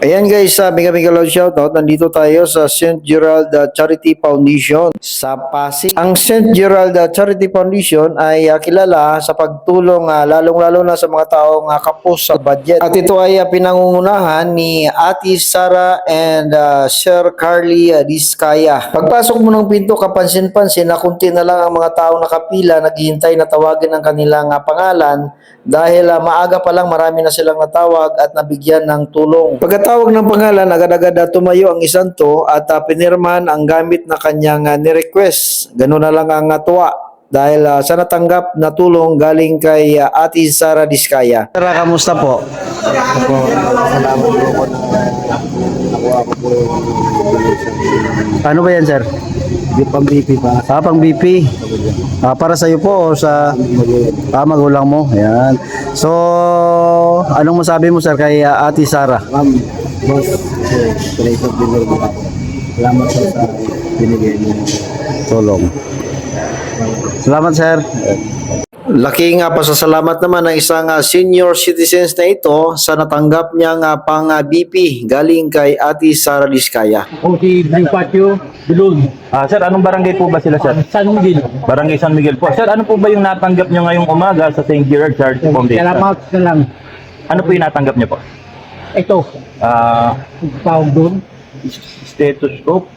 Ayan guys, mega love shoutout. Nandito tayo sa St. Gerald Charity Foundation sa Pasig. Ang St. Gerald Charity Foundation ay kilala sa pagtulong lalong-lalo na sa mga taong kapos sa budget. At ito ay pinangungunahan ni Ate Sara and Sir Carly Diskaya. Pagpasok mo ng pinto, kapansin-pansin na kunti na lang ang mga taong nakapila naghihintay na tawagin ang kanilang pangalan dahil maaga pa lang marami na silang natawag at nabigyan ng tulong. Pagkatawag ng pangalan, agad-agad tumayo ang isang to at pinirmahan ang gamit na kanyang ni-request. Ganun na lang ang tuwa dahil sa natanggap na tulong galing kay Ate Sara Diskaya. Sara, kamusta po? Salamat po ako na nakuha ko po Ano ba yan, sir? yung pang BP pa. Pang BP. Para sa iyo po o sa magulang mo. Ayan. So, anong masabi mo, sir, kay Ate Sara? Ma'am, boss, praise of the Lord ako. Salamat po sa binigay niyo. Tulong. Salamat, sir. Laki nga pasasalamat naman ng isang senior citizens na ito sa natanggap niyang pang BP galing kay Ate Sara Diskaya. O si Blue Patio, Bilog, Sir, anong barangay po ba sila, sir? San Miguel. Barangay San Miguel po. Sir, ano po ba yung natanggap nyo ngayong umaga sa St. Gerard Charity Foundation? Salamat na lang. Ano po yung natanggap nyo po? Ito, Ah, tawag doon. stethoscope.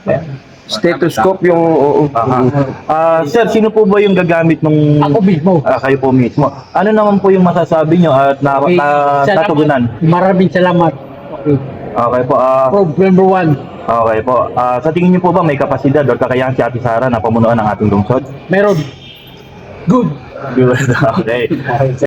Stethoscope yung Sir, sino po ba yung gagamit nung... Ako mismo. Kayo po mismo. Ano naman po yung masasabi nyo at natugunan? Maraming salamat. Okay. Okay po. Problem number 1, Okay po. Sa tingin nyo po ba may kapasidad o kakayahan si Ate Sara na pamunuan ng ating lungsod? meron. Good. Okay.